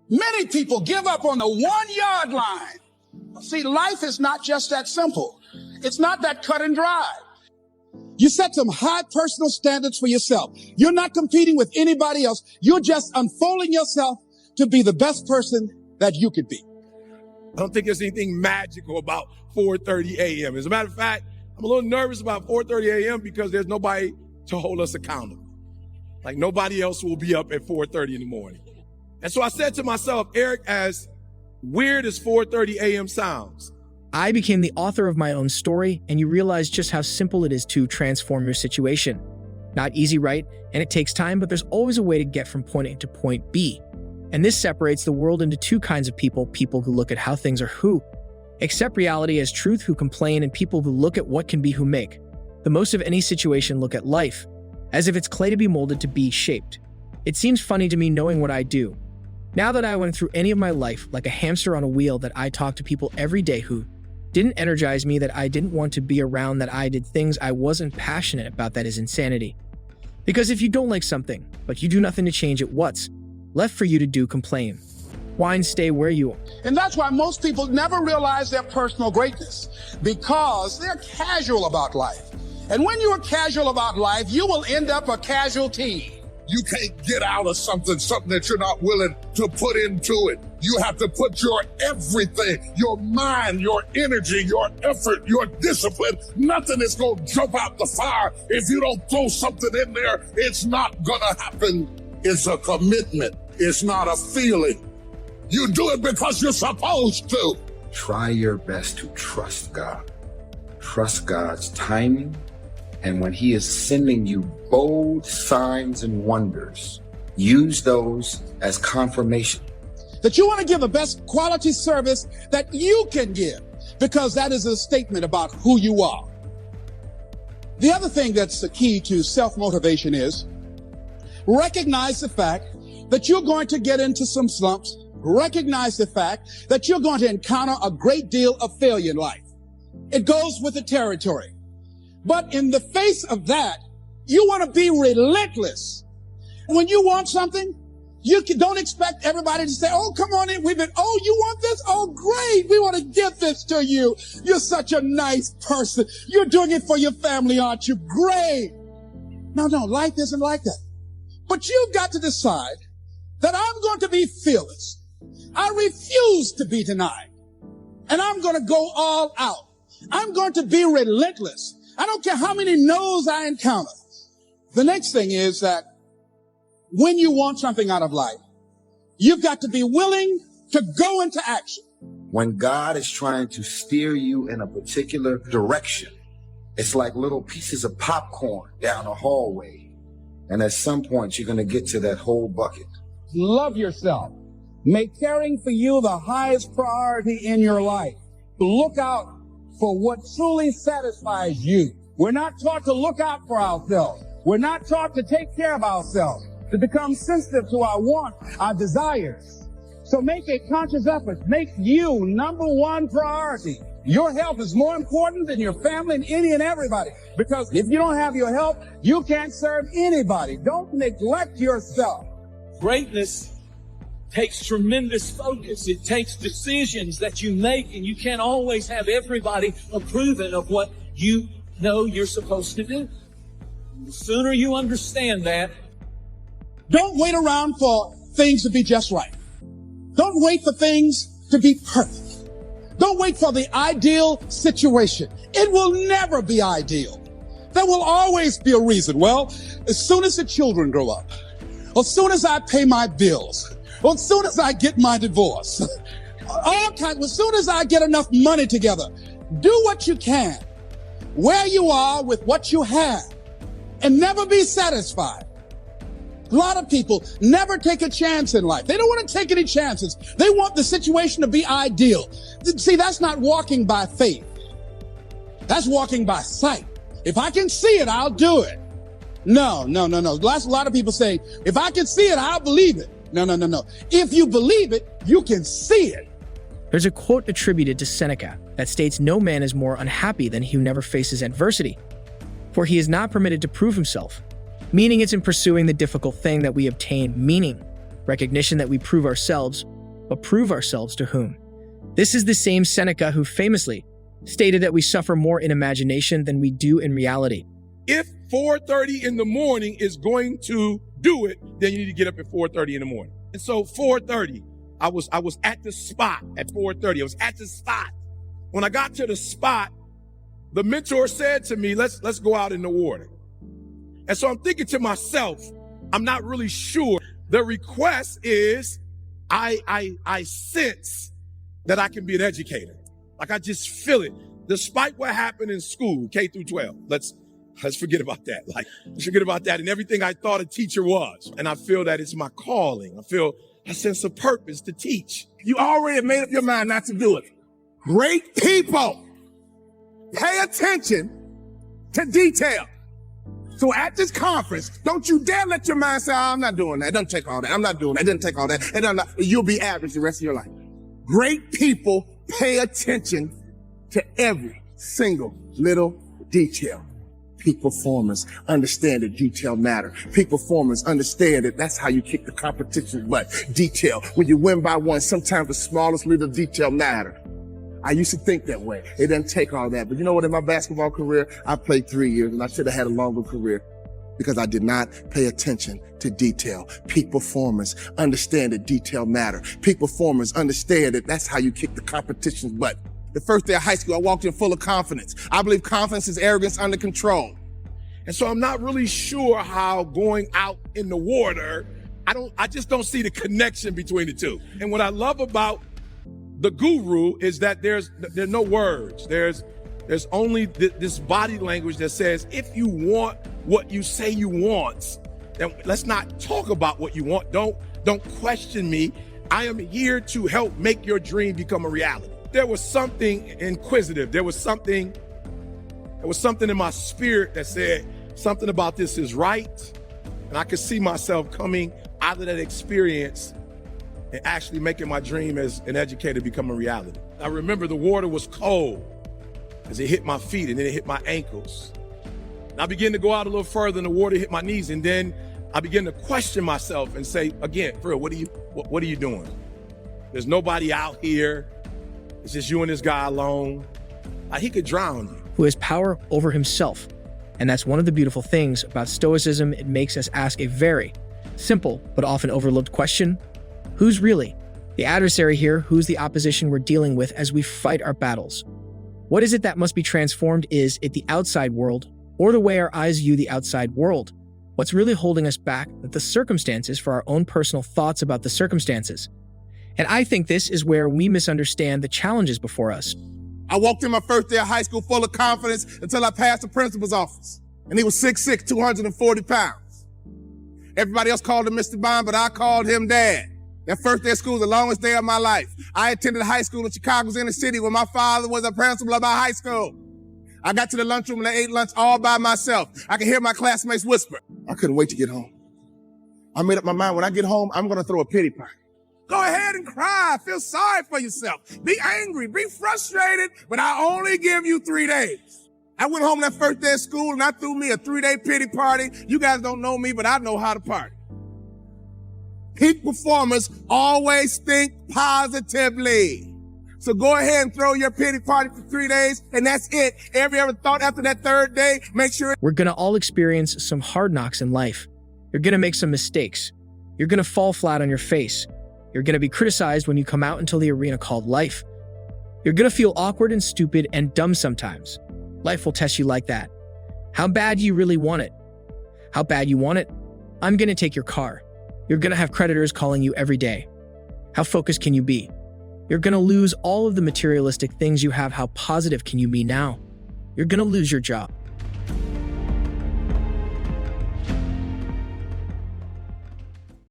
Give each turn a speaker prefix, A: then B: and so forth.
A: Many people give up on the 1-yard line. See, life is not just that simple. It's not that cut and dry. You set some high personal standards for yourself. You're not competing with anybody else. You're just unfolding yourself to be the best person that you could be.
B: I don't think there's anything magical about 4:30 a.m. As a matter of fact, I'm a little nervous about 4:30 a.m. because there's nobody to hold us accountable. Like nobody else will be up at 4:30 in the morning. And so I said to myself, Eric, as weird as 4:30 a.m. sounds,
C: I became the author of my own story, and you realize just how simple it is to transform your situation. Not easy, right? And it takes time, but there's always a way to get from point A to point B. And this separates the world into two kinds of people who look at how things are who accept reality as truth, who complain, and people who look at what can be, who make the most of any situation, look at life as if it's clay to be molded, to be shaped. It seems funny to me knowing what I do. Now that I went through any of my life like a hamster on a wheel, that I talk to people every day who didn't energize me, that I didn't want to be around, that I did things I wasn't passionate about, that is insanity. Because if you don't like something, but you do nothing to change it, what's left for you to do? Complain, whine, stay where you are.
A: And that's why most people never realize their personal greatness, because they're casual about life. And when you're casual about life, you will end up a casualty.
D: You can't get out of something that you're not willing to put into it. You have to put your everything, your mind, your energy, your effort, your discipline. Nothing is going to jump out the fire if you don't throw something in there. It's not going to happen. It's a commitment. It's not a feeling. You do it because you're supposed to.
E: Try your best to trust God. Trust God's timing. And when he is sending you bold signs and wonders, use those as confirmation.
A: That you want to give the best quality service that you can give, because that is a statement about who you are. The other thing that's the key to self-motivation is recognize the fact that you're going to get into some slumps. Recognize the fact that you're going to encounter a great deal of failure in life. It goes with the territory. But in the face of that, you want to be relentless. When you want something, don't expect everybody to say, oh, come on in. Oh, you want this? Oh, great. We want to give this to you. You're such a nice person. You're doing it for your family, aren't you? Great. No, life isn't like that. But you've got to decide that I'm going to be fearless. I refuse to be denied. And I'm going to go all out. I'm going to be relentless. I don't care how many no's I encounter. The next thing is that when you want something out of life, you've got to be willing to go into action.
E: When God is trying to steer you in a particular direction, it's like little pieces of popcorn down a hallway. And at some point, you're going to get to that whole bucket.
A: Love yourself. Make caring for you the highest priority in your life. Look out for what truly satisfies you. We're not taught to look out for ourselves. We're not taught to take care of ourselves, to become sensitive to our wants, our desires. So make a conscious effort. Make you number one priority. Your health is more important than your family and any and everybody. Because if you don't have your health, you can't serve anybody. Don't neglect yourself.
F: Greatness takes tremendous focus. It takes decisions that you make, and you can't always have everybody approving of what you know you're supposed to do. The sooner you understand that.
A: Don't wait around for things to be just right. Don't wait for things to be perfect. Don't wait for the ideal situation. It will never be ideal. There will always be a reason. Well, as soon as the children grow up, or as soon as I pay my bills, or as soon as I get my divorce, as soon as I get enough money together, do what you can, where you are with what you have, and never be satisfied. A lot of people never take a chance in life. They don't want to take any chances. They want the situation to be ideal. See, that's not walking by faith. That's walking by sight. If I can see it, I'll do it. No. A lot of people say, if I can see it, I'll believe it. No. If you believe it, you can see it.
C: There's a quote attributed to Seneca that states, "No man is more unhappy than he who never faces adversity, for he is not permitted to prove himself." Meaning it's in pursuing the difficult thing that we obtain meaning, recognition that we prove ourselves, but prove ourselves to whom? This is the same Seneca who famously stated that we suffer more in imagination than we do in reality.
B: If 4:30 in the morning is going to do it, then you need to get up at 4:30 in the morning. And so 4:30, I was at the spot at 4:30. I was at the spot. When I got to the spot, the mentor said to me, let's go out in the water. And so I'm thinking to myself, I'm not really sure. The request is, I sense that I can be an educator. Like I just feel it. Despite what happened in school, K through 12, let's forget about that. Like, let's forget about that and everything I thought a teacher was. And I feel that it's my calling. I feel a sense of purpose to teach.
G: You already have made up your mind not to do it. Great people pay attention to detail. So at this conference, don't you dare let your mind say, I'm not doing that. It doesn't take all that. I'm not doing that. It doesn't take all that. You'll be average the rest of your life. Great people pay attention to every single little detail. Peak performers understand that detail matter. Peak performers understand that that's how you kick the competition's butt. Detail. When you win by one, sometimes the smallest little detail matter. I used to think that way. It doesn't take all that. But you know what? In my basketball career, I played 3 years and I should have had a longer career because I did not pay attention to detail. Peak performers understand that detail matter. Peak performers understand that that's how you kick the competition's butt. The first day of high school, I walked in full of confidence. I believe confidence is arrogance under control.
B: And so I'm not really sure how going out in the water, I just don't see the connection between the two. And what I love about the guru is that there's no words. There's only this body language that says, if you want what you say you want, then let's not talk about what you want. Don't question me. I am here to help make your dream become a reality. There was something inquisitive. There was something in my spirit that said something about this is right. And I could see myself coming out of that experience and actually making my dream as an educator become a reality. I remember the water was cold as it hit my feet and then it hit my ankles. And I began to go out a little further and the water hit my knees. And then I began to question myself and say, again, for real, what are you doing? There's nobody out here. It's just you and this guy alone. He could drown you.
C: Who has power over himself. And that's one of the beautiful things about Stoicism. It makes us ask a very simple but often overlooked question. Who's really the adversary here? Who's the opposition we're dealing with as we fight our battles? What is it that must be transformed? Is it the outside world or the way our eyes view the outside world? What's really holding us back? That the circumstances for our own personal thoughts about the circumstances. And I think this is where we misunderstand the challenges before us.
G: I walked in my first day of high school full of confidence until I passed the principal's office. And he was 6'6", 240 pounds. Everybody else called him Mr. Bond, but I called him Dad. That first day of school was the longest day of my life. I attended high school in Chicago's inner city where my father was a principal of my high school. I got to the lunchroom and I ate lunch all by myself. I could hear my classmates whisper. I couldn't wait to get home. I made up my mind when I get home, I'm going to throw a pity party. Go ahead and cry. Feel sorry for yourself. Be angry. Be frustrated. But I only give you 3 days. I went home that first day of school and I threw me a 3-day pity party. You guys don't know me, but I know how to party. Peak performers always think positively. So go ahead and throw your pity party for 3 days, and that's it. Every other thought after that 3rd day, make sure.
C: We're going to all experience some hard knocks in life. You're going to make some mistakes. You're going to fall flat on your face. You're going to be criticized when you come out into the arena called life. You're going to feel awkward and stupid and dumb sometimes. Life will test you like that. How bad do you really want it? How bad you want it? I'm going to take your car. You're going to have creditors calling you every day. How focused can you be? You're going to lose all of the materialistic things you have. How positive can you be now? You're going to lose your job.